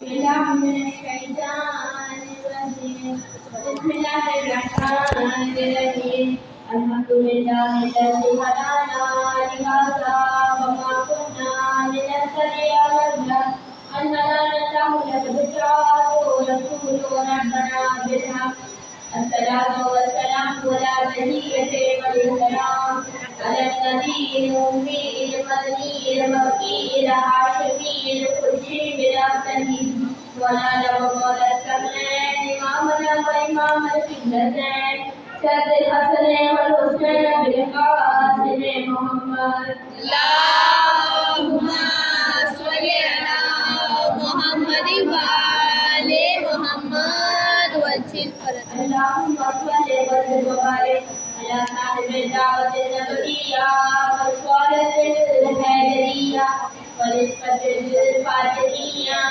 Bismillahirrahmanirrahim. Alhamdulillahilladzi hadana li hadza wa ma kunna linahtadiya lawla an hadana Allahu laqad ja'akum rasulun rabbana bil haqq. الصلاة والسلام على بقية والسلام على النبي الأمي المدني المكي الهاشمي القدسي بالأبتدي وعلى مولى السمعين إمامنا وإمام القبلتين سيد الحسن والحسين بالقاسم محمد. اللهم صل على محمد وآل محمد وسلم. اللهم صل وسلم وبارك على صاحب الدعوة النبوية والصالة الحيدرية والنسبة الفاطمية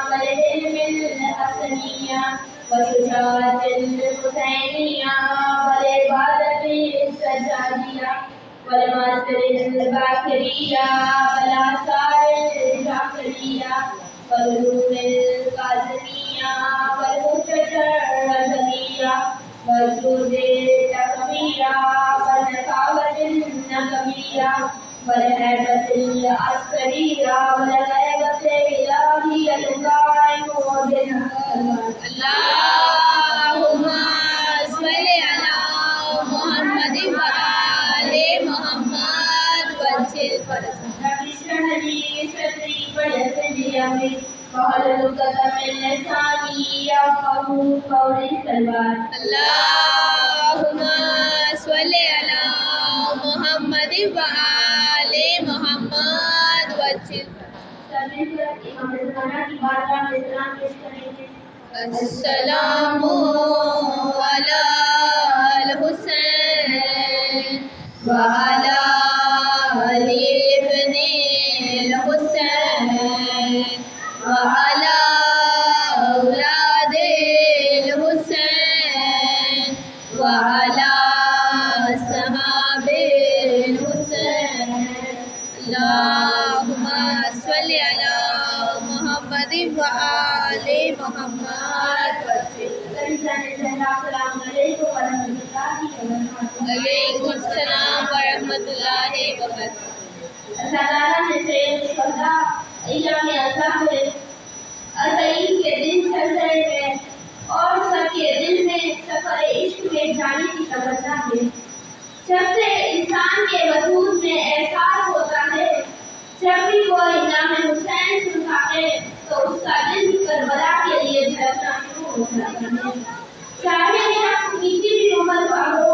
والعلم الحسنية والشجاعة الحسينية والعبادة السجادية والمعسكر الباكرية والآثار الجعفرية والعلوم القاسمية والحجة الرزمية والجود التقوية والنقاوة النقوية والهيبة العسكرية والغيبة الإلهية القائم بها. اللهم صل على محمد وآل محمد وسلم. رب اشرح لي صدري ويسر لي أمري واحلل عقدة من لساني يفقهوا قولي. سلمان. اللهم صل على محمد وآل محمد وسلم. السلام على الحسين وعلى علي بن الحسين وعلى أولاد الحسين وعلى أصحاب الحسين. اللهم صل على محمد وآل محمد وسلم. السلام علیکم ورحمۃ اللہ وبرکاتہ. وعلیکم السلام ورحمۃ اللہ وبرکاتہ. سالانہ نشریات الشہداء ایام اذان العظیم کے دن چل رہے ہیں اور سب کے دل میں سفر عشق میں جانے کی تمنا ہے. جب سے انسان کے وجود میں احساس ہوتا ہے جب بھی کوئی نام حسین سنتا ہے تو اس کا دل کربلا کے لیے دھڑکنا شروع ہو جاتا ہے. چاہے شخص کسی بھی عمر کا ہو,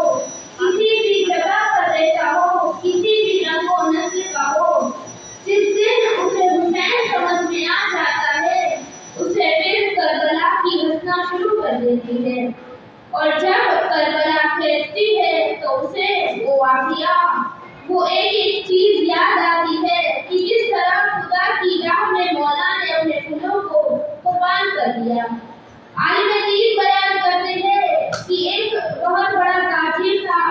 کسی بھی جگہ پر رہتا ہو, کسی بھی رنگ و نسل کا ہو, جس دن اسے حسین سمجھ میں آ جاتا ہے اسے پھر کربلا کی ہنسنا شروع کر دیتی ہے. اور جب کربلا کھیلتی ہے تو اسے وہ واقعہ, وہ ایک چیز یاد آتی ہے کہ کس طرح خدا کی راہ میں مولا نے اپنے پھولوں کو قربان کر دیا. عالم دین بیان کرتے ہیں کہ ایک بہت بڑا تاجر تھا,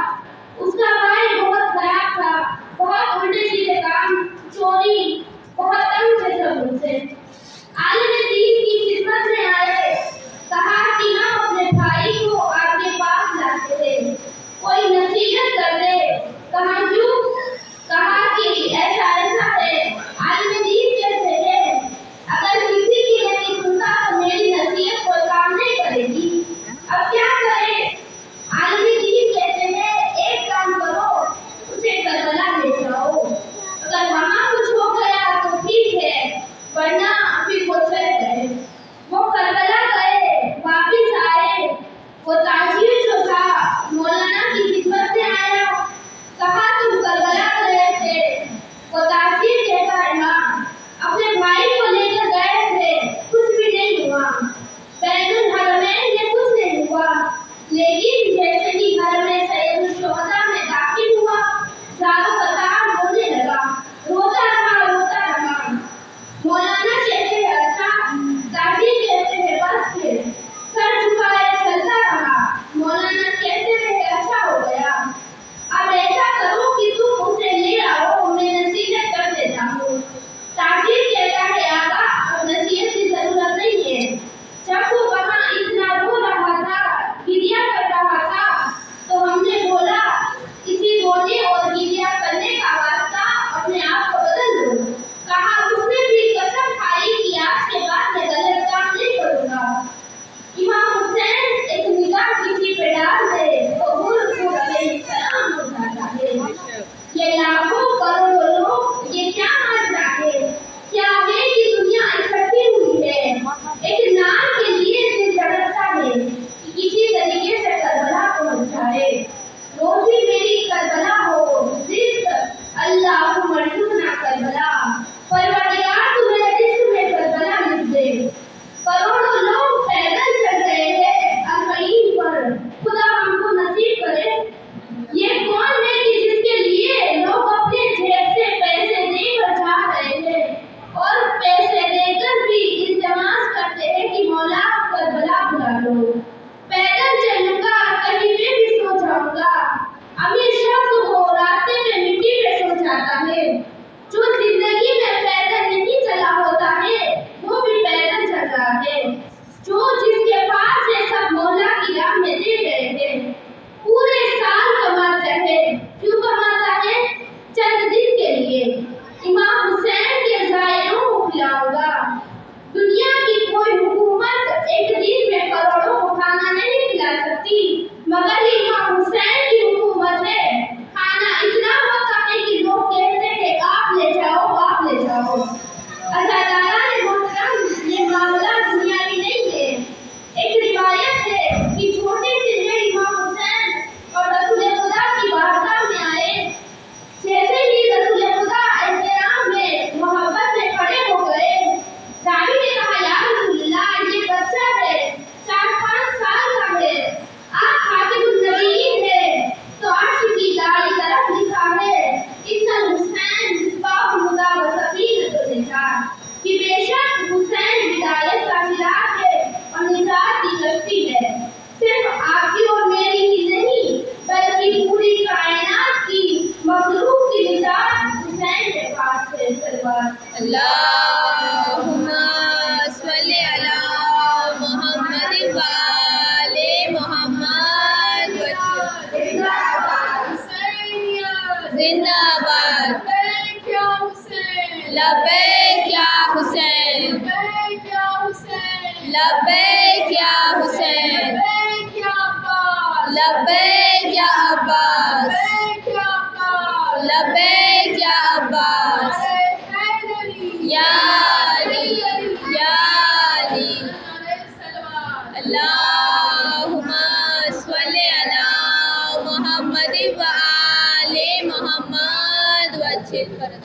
اس کا مال بہت خراب تھا, بہت الٹے سیدھے کام, چوری, بہت تنگ تھے سب ان سے. عالم دین کی خدمت میں آئے, کہا کہ ہم اپنے بھائی کو آپ کے پاس لاتے ہیں, کوئی نصیحت کر دے. کہا کیوں؟ کہا کہ ایسا ہے. عالم دین کہتے ہیں اگر کسی کی نہیں سنتا تو میری نصیحت लब्बैक या हुसैन, लब्बैक या अब्बास, लब्बैक या अब्बास, या अली, या अली। अल्लाहुम्मा स्वल्ली अला मुहम्मद व आले मुहम्मद वज्जिल फरज।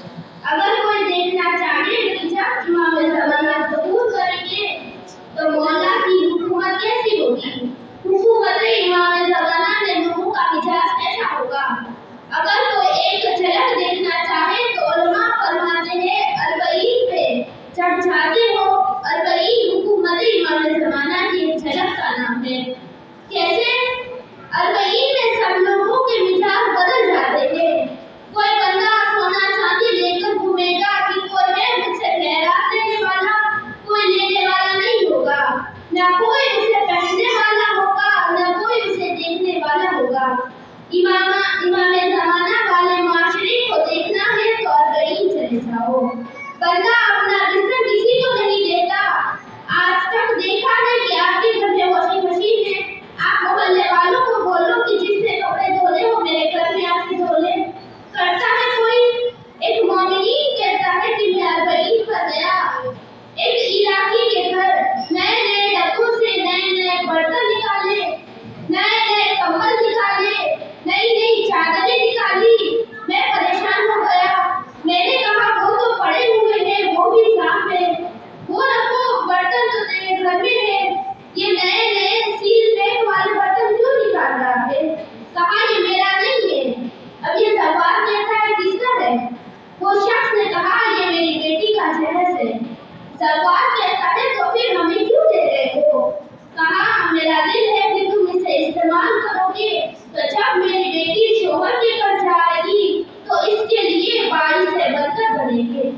अगर कोई देखना चाहे कि जब इमाम ज़माना ज़हूर करेंगे तो मौला की हुकूमत कैसी होगी, हुकूमत इमाम ज़माना में लोगों का मिजाज कैसा होगा। अगर कोई एक झलक देखना चाहे तो उलमा फरमाते हैं अरबईन पे जब जाते हो, अरबईन हुकूमत इमाम ज़माना की झलक का नाम है। कैसे अरबईन में सब लोगों के मिजाज बदल जाते हैं। कोई बंदा सोना चांदी लेकर घूमेगा कि कोई है मुझसे खैरात देने वाला, कोई लेने वाला नहीं होगा, ना कोई उसे पहनने वाला होगा, ना कोई उसे देखने वाला होगा। इमाम ज़माना वाले माशरे को देखना है तो अरबईन चले जाओ। बंदा अपना बिस्तर किसी को नहीं देता। आज तक देखा है कि आपके घर में वॉशिंग मशीन है, आप मोहल्ले वालों को बोलो कि जिससे कपड़े धोने हो मेरे घर में आके धो ले। करता है कोई। एक मोमिनीन कहता है कि मैं अरबईन पर गया, एक इराकी के घर नए नए डब्बों से नए नए बर्तन निकाले, नए नए कंबल निकाले, नई नई चादरें निकाली। मैं परेशान हो गया। मैंने कहा वो तो पड़े हुए हैं, वो भी साफ है, वो रखो, बर्तन तो तेरे घर में है, ये नए नए सील पैक वाले बर्तन क्यों निकाल रहा है। कहा ये मेरा नहीं है। अब ये सवाल कहता है किसका है। वो शख्स ने कहा ये मेरी बेटी का जहज है। सवाल कहता है तो फिर हमें क्यों दे रहे हो। कहा मेरा दिल है कि तुम इसे इस्तेमाल करोगे तो जब मेरी बेटी शोहर के घर जाएगी तो इसके लिए बारिश से बरकत बनेगी।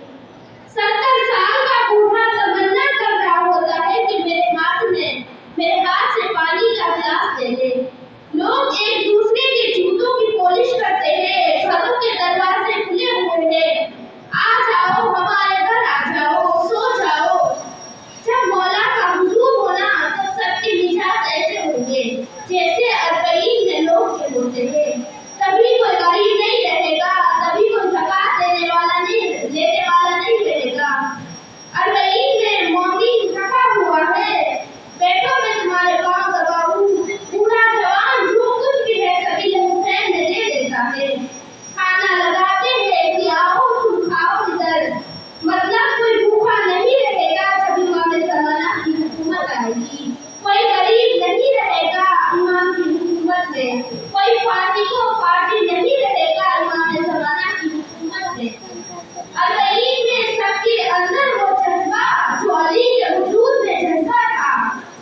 70 साल का बूढ़ा तमन्ना कर रहा होता है कि मेरे हाथ से पानी का गिलास दे दे। लोग एक दूसरे के जूतों की पॉलिश करते हैं, घरों के दरवाजे खुले हुए हैं। आ जाओ हमारे घर, आ जाओ, सो जाओ। जब मौला का हुजूर होना तो सबके मिजाज ऐसे होंगे जैसे अरबईन में लोग के होते हैं। तभी कोई गरीब नहीं रहेगा, तभी कोई ज़कात लेने वाला नहीं रहेगा। अरबईन में मोमिन थका हुआ है, बैठो मैं तुम्हारे पाँव दबाऊं। बूढ़ा जवान जो कुछ भी है सभी हुसैन ने दे देता है। खाना लगाते हैं कि आओ तुम खाओ इधर। मतलब कोई भूखा नहीं रहेगा जब इमाम ज़माना की हुकूमत आएगी। कोई गरीब नहीं रहेगा इमाम की हुकूमत में, कोई फाटी नहीं रहेगा इमाम ज़माना की हुकूमत में। अरबईन में सबके अंदर वो जज्बा जो अली के वजूद में जज्बा था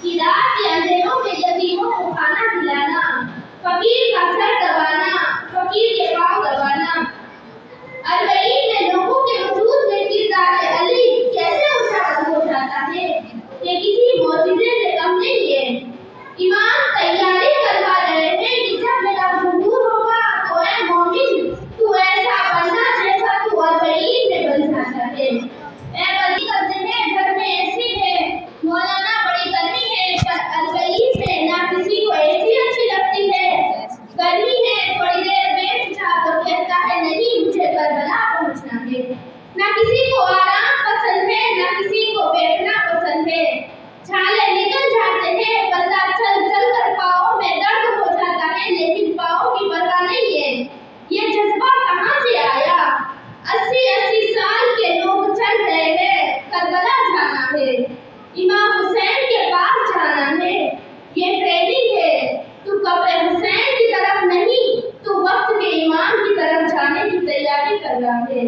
कि रात के अंधेरों में यतीमों को खाना खिलाना, फकीर का सर दबाना, फकीर के पाँव दबाना। अरबईन में लोगों के वजूद में किरदार अली कैसे उजागर हो जाता है, ये किसी मौजिज़े से कम नहीं है। इमाम तैयारी करवा रहे हैं कि जब मेरा ज़हूर होगा तो ऐ मोमिन तू ऐसा बनना जैसा तू अरबईन में बन जाता है। ऐ बड़ी करते हैं घर में एसी है, मौलाना बड़ी गर्मी है, पर अरबईन में ना किसी को एसी अच्छी लगती है। गर्मी है थोड़ी देर बैठ जा तो कहता है नहीं मुझे करबला पहुंचना है। ना किसी को आराम पसंद है, ना किसी को बैठना पसंद है। छाले निकल जाते हैं, बंदा चल चल कर पाँव में दर्द हो जाता है, लेकिन पाँव की परवाह नहीं है। ये जज्बा कहाँ से आया। 80-80 साल के लोग चल रहे हैं, करबला जाना है, इमाम हुसैन के पास जाना है। ये ट्रेनिंग है। तू कब्र हुसैन की तरफ नहीं, तू वक्त के इमाम की तरफ जाने की तैयारी कर रहा है।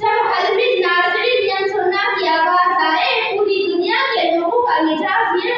जब हज़रत नासिरुद्दीन सुन्ना की आवाज़ आए, पूरी दुनिया के लोगों का मिजाज ये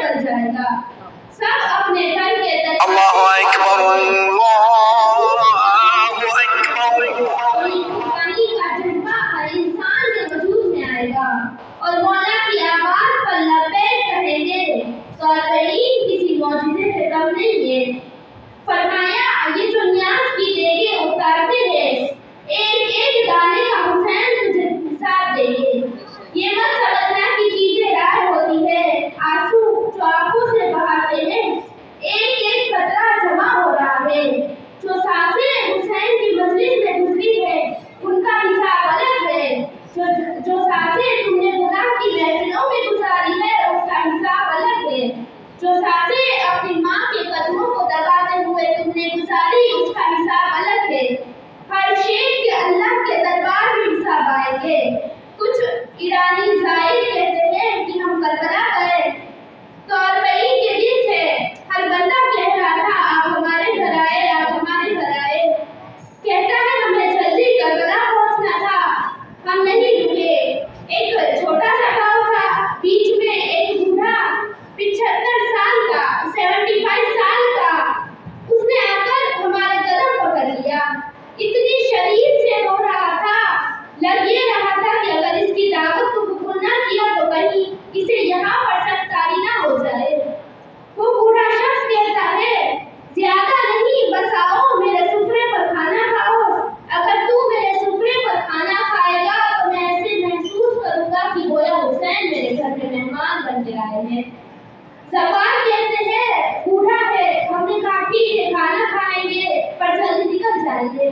जबान कहते हैं बूढ़ा है। हमने कहा ठीक है, खाना खाएंगे पर जल्दी निकल जाएंगे।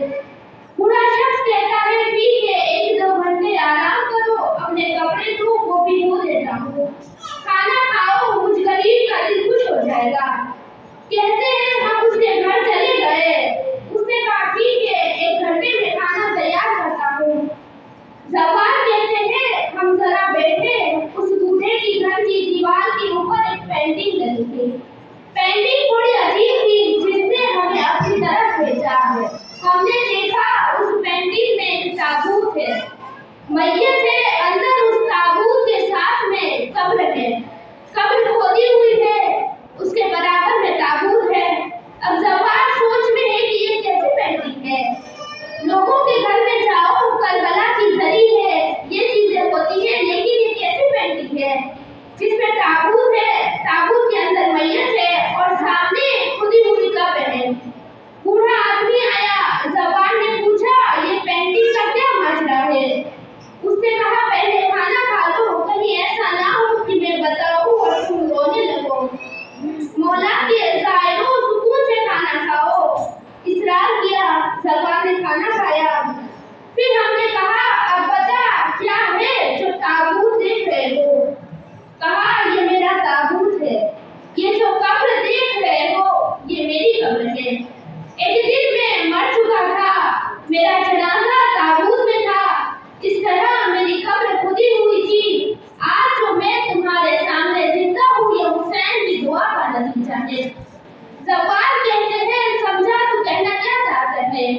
बूढ़ा शख्स कहता है ठीक है, 1-2 घंटे आराम करो, अपने कपड़े धो, वो भी धो देता हूँ, खाना खाओ, मुझ गरीब का दिल खुश हो जाएगा। कहते हैं हम उसके घर चले गए। उसने कहा ठीक है, 1 घंटे में खाना तैयार करता हूँ। जबान कहते हैं हम जरा बैठे। उस बूढ़े की घर की दीवार के ऊपर एक पेंटिंग लगी थी। पेंटिंग थोड़ी अजीब थी, जिसने हमें अपनी तरफ भेजा है। हमने देखा उस पेंटिंग में एक ताबूत है, मैयत है, अंदर उस ताबूत के साथ में कब्र है, कब्र खोदी हुई है, उसके बराबर में ताबूत है। अब जबान सोच में है कि ये कैसी पेंटिंग है। लोगों के घर में जाओ, करबला की जरी है, ये चीजें होती है, लेकिन ये कैसी पेंटिंग है जिसमें ताबूत है, ताबूत के अंदर मैयत है और सामने खुदी हुई कब्र है। बूढ़ा आदमी आया, जबान ने पूछा ये पेंटिंग का क्या माजरा है। उसने कहा पहले खाना खा लो, कहीं ऐसा ना हो कि मैं बताऊं और तुम रोने लगो। मौला के ज़ायरों, सुकून से खाना खाओ। इसरार किया, जबान ने खाना खाया। फिर हमने कहा अब बता क्या है जो ताबूत देख रहे हो। कहा ये मेरा ताबूत है, ये जो कब्र देख रहे हो ये मेरी कब्र है। एक दिन मैं मर चुका था, मेरा जनाजा ताबूत में था, इस तरह मेरी कब्र खुदी हुई थी। आज जो मैं तुम्हारे सामने जिंदा हूँ, ये हुसैन की दुआ का नतीजा है। जबान कहते हैं समझा तू कहना क्या चाहता है।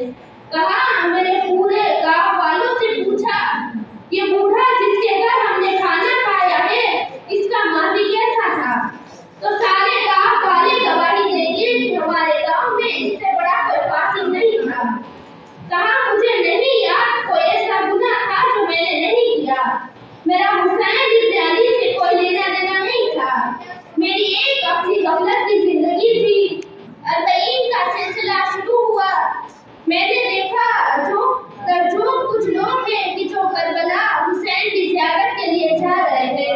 कहा मैंने पूरे गांव वालों से पूछा ये बूढ़ा जिसके घर हमने खाना खाया है इसका माजी कैसा था, तो सारे गांव वाले गवाही देंगे कि हमारे गांव में इससे बड़ा कोई फासिक नहीं था। कहा मुझे नहीं याद कोई ऐसा गुनाह था जो मैंने नहीं किया, मेरा हुसैन इब्न अली से कोई लेना देना नहीं था, मेरी एक अपनी गफलत की जिंदगी थी। 40 का सिलसिला शुरू हुआ। मैंने देखा जो कुछ लोग हैं कि जो करबला हुसैन की ज़ियारत के लिए जा रहे हैं।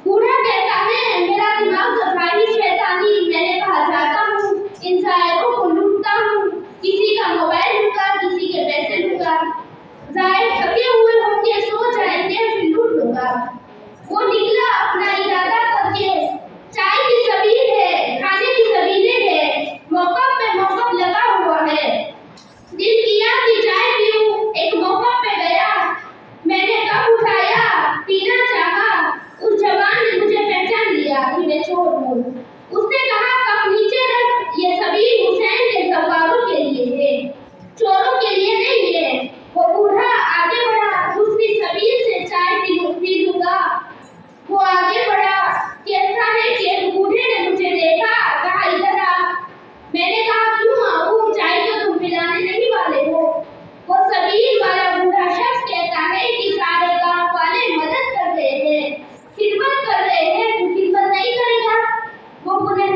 बूढ़ा कहता है मेरा दिमाग तो था ही शैतानी। मैंने कहा जाता हूँ, इन ज़ायरों को लूटता हूँ, किसी का मोबाइल लूटा, किसी के पैसे लूटा। ज़ायर थके हुए होंगे, सो जाएंगे, फिर लूट लूंगा। वो निकला अपना इरादा करके। चाय की सबील है, खाने की सबीलें है, मौका पे मौका लगा हुआ है। दिल किया कि चाय पीऊं, एक मौका पे गया, मैंने कप उठाया, पीना चाहा। उस जवान ने मुझे पहचान लिया कि मैं चोर हूँ। उसने कहा कप नीचे रख, ये सबील हुसैन के जवारों के लिए है, चोरों के लिए नहीं है। वो बूढ़ा आगे बढ़ा, दूसरी सबील से चाय पी लूंगा। वो आगे बढ़ा, कहता है कि एक बूढ़े ने मुझे देखा, कहा इधर आ। मैंने कहा क्यों आऊं, चाय तो तुम पिलाने नहीं वाले हो। वो सबील वाला बूढ़ा शख्स कहता है कि सारे गांव वाले मदद कर रहे हैं, खिदमत कर रहे हैं, तू खिदमत नहीं करेगा। वो बूढ़े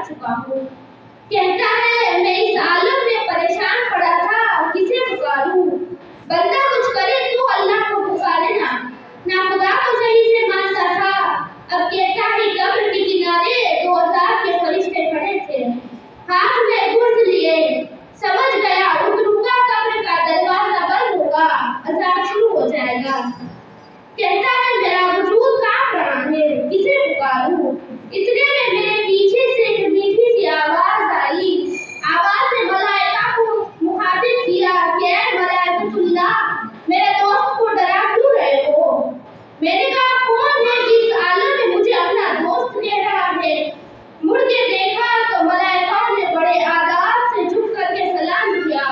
चुका हूँ। कहता है मैं इस आलम में परेशान पड़ा था, किसे पुकारूं? बंदा कुछ करे तो अल्लाह को पुकारे ना खुदा को सही से मानता था। अब कहता है कब्र के किनारे 2000 के फरिश्ते खड़े थे, हाथ में गुर्ज लिए, समझ गया उतरूंगा कब्र का दरवाजा बंद होगा, अज़ाब शुरू हो जाएगा। कहता है मेरा वजूद कांप रहा है, किसे पुकारूं? इतने में मेरे पीछे से एक मीठी सी आवाज आई। आवाज ने मलाइका को मुखातिब किया कि ऐ मलाइकतुल्लाह, मेरे दोस्त को डरा क्यों रहे हो? मैंने कहा कौन है कि इस आलम में मुझे अपना दोस्त कह रहा है? मुड़ के देखा तो मलाइकाओं ने बड़े आदाब से झुक करके सलाम किया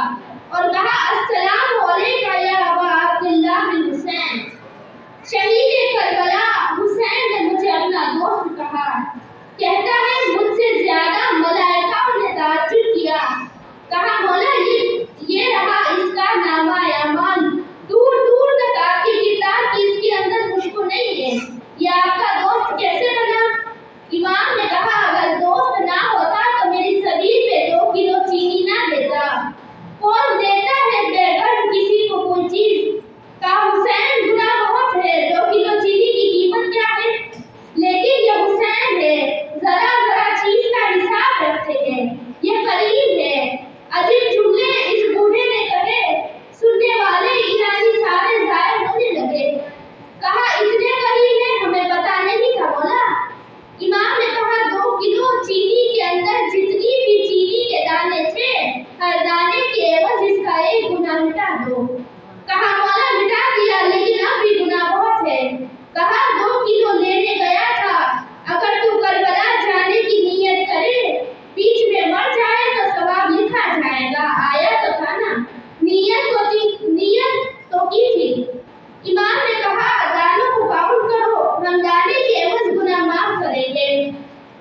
और कहा अस्सलामु अलैका या अबा अब्दुल्लाह बिन हुसैन। शहीद करबला हुसैन ने मुझे अपना दोस्त कहा। कहता है मुझसे ज्यादा मलाइकाओं ने ताज्जुब किया। कहा मौला ये रहा इसका नामा यामान, दूर दूर तक आपकी किताब की इसके अंदर खुशबू नहीं है, ये आपका दोस्त कैसे बना? इमाम ने कहा अगर दोस्त ना होता तो मेरी सरीर पे 2 किलो चीनी ना देता। कौन देता है बेगर्ज किसी को कोई चीज? कहा हुसैन गुनाह बहुत है, 2 किलो चीनी की कीमत क्या है? लेकिन ये हुसैन है, जरा जरा चीज का हिसाब रखते हैं, ये करीब है। अजीब जुमले इस बूढ़े ने कहे, सुनने वाले ईरानी सारे जाहिर होने लगे। कहा इतने करीब है, हमें पता नहीं था मौला। इमाम ने कहा 2 किलो चीनी के अंदर जितनी भी चीनी के दाने थे, हर दाने के एवज इसका एक गुनाह मिटा दो। कहा मौला मिटा दिया, लेकिन अब भी गुनाह बहुत है। कहा 2 किलो लेने गया था, अगर तू करबला जाने की नीयत करे, बीच में मर जाए तो सवाब लिखा जाएगा। आया तो था ना, नीयत तो की थी। इमाम ने कहा दानों को काउंट करो, हम दाने के एवज गुनाह माफ करेंगे।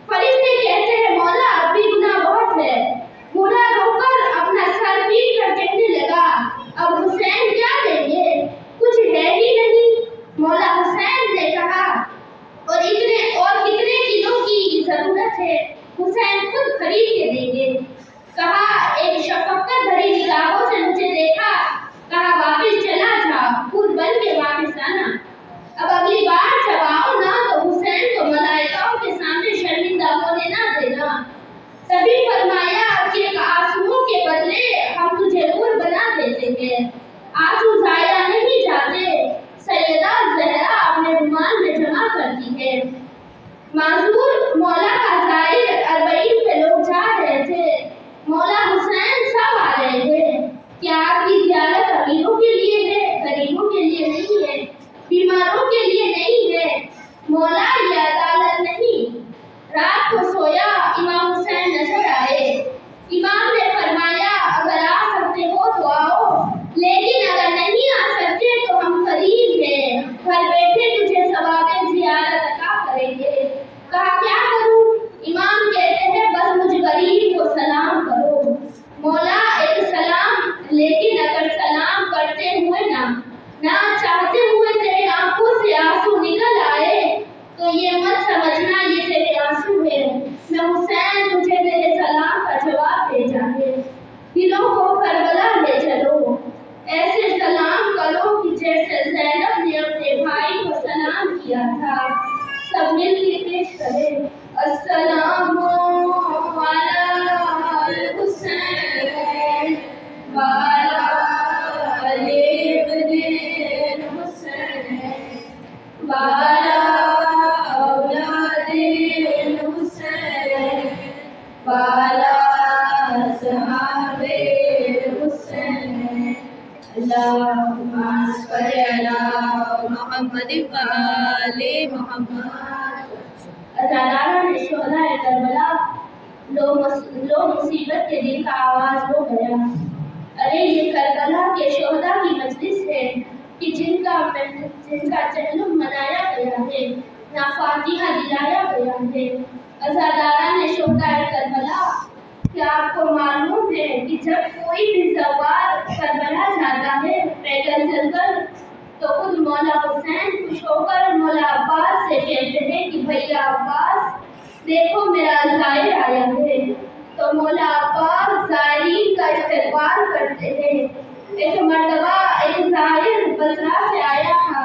फरिश्ते कहते हैं मौला अब भी गुनाह बहुत है। बूढ़ा रोकर अपना सर पीट कर कहने लगा अब हुसैन क्या देंगे, कुछ है ही नहीं। मौला हुसैन ने कहा और कितने किलो की जरूरत है? हुसैन खुद खरीद के देंगे। कहा एक शफकत भरी निगाहों से मुझे देखा। कहा वापस चला जा, खुद बन के वापस आना। अब अगली बार जब आओ ना तो हुसैन को मलाइकाओं के सामने शर्मिंदा होने ना देना। तभी फरमाया कि आंसुओं के बदले हम तुझे नूर बना देते हैं, आंसू जाया नहीं जाते। सैयदा ज़हरा अपने रुमाल में जमा करती है। माजूर मौला का ज़ाहिर 40 पे लोग जा रहे थे, मौला हुसैन सब आ रहे थे। क्या आपकी ज़ियारत अमीरों के लिए है, गरीबों के लिए नहीं है, बीमारों के लिए नहीं है? मौला ये अदालत नहीं। रात को सोया इमाम हुसैन नजर आए। इमाम ने फरमाया अगर आ सकते हो तो आओ, लेकिन अगर नहीं आ सकते तो हम करीब हैं, घर बैठे तुझे सवाब ज़ियारत अता करेंगे। कहा क्या करूं? इमाम कहते हैं बस मुझ गरीब को सलाम करो। मौला एक सलाम, लेकिन अगर सलाम करते हुए ना चाहते हुए तेरे आंखों से आंसू निकल आए तो ये मत समझना ये तेरे आंसू है। मैं हुसैन तुझे तेरे सलाम का जवाब भेजा है। दिलों को करबला ले चलो, ऐसे सलाम करो कि जैसे ज़ैनब ने अपने भाई को सलाम किया था। सब मिल के पेश करें अस्सलामु अला हुसैन वाला अली इब्न हुसैन वाला औलादे हुसैन वाला सहाबे हुसैन। अल्लाहुम्मा सल्ली अला मोहम्मद व आले मोहम्मद। अज़ादारा ने शोहदाए करबला लो मुसीबत के दिन का आवाज हो गया। अरे ये करबला के शोहदा की मजलिस है कि जिनका जहन्नुम मनाया गया है, ना फातिहा दिलाया गया है। अज़ादारा ने शोहदाए करबला, क्या आपको मालूम है कि जब कोई भी सवार करबला जाता है पैदल चलकर तो खुद मौला हुसैन खुश होकर मौला अब्बास से कहते हैं कि भैया अब्बास دیکھو میرا زائر آیا ہے، تو مولا پاک زائرین کا استقبال کرتے ہیں۔ ایک مرتبہ ایک زائر بصرہ سے آیا تھا،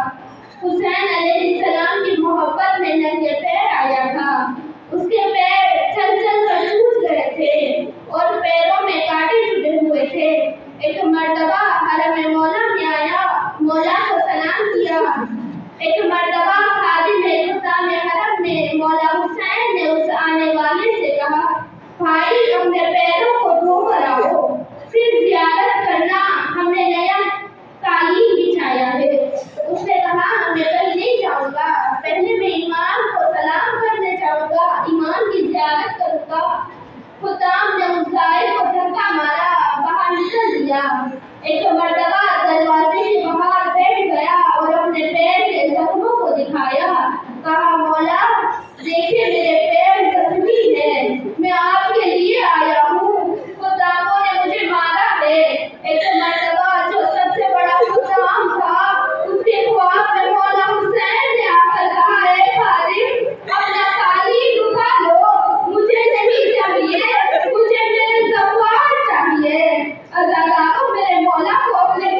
حسین علیہ السلام کی محبت میں ننگے پیر آیا تھا۔ اس کے پیر چل چل کر ٹوٹ گئے تھے اور پیروں میں کانٹے چبھے ہوئے تھے۔ ایک مرتبہ حرم مولا میں آیا، مولا کو سلام کیا۔ ایک مرتبہ خادم خدام حرم میں مولا حسین نے اس آنے والے سے کہا، بھائی اپنے پیروں کو دھو کر آؤ، پھر زیارت کرنا، ہم نے نیا قالین بچھایا ہے۔ اس نے کہا، میں کل نہیں جاؤں گا، پہلے میں امام کو سلام کرنے جاؤں گا، امام کی زیارت کروں گا۔ خدام نے اس زائر کو دھکا مارا، باہر نکل دیا۔ ایک مرتبہ دروازے کے باہر بیٹھ گیا اور اپنے پیر کے زخموں کو دکھایا، کہا، مولا دیکھیے میرے پیر زخمی ہیں، میں آپ کے لیے آیا ہوں، خداموں نے مجھے مارا ہے۔ ایک مرتبہ جو سب سے بڑا خدام تھا، اس کے خواب میں مولا حسین نے آ کر کہا، اے خادم اپنا قالین اٹھا لو، مجھے نہیں چاہیے، مجھے میرے زوال چاہیے۔ عزادارو، میرے مولا کو اپنے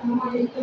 ہمارے سے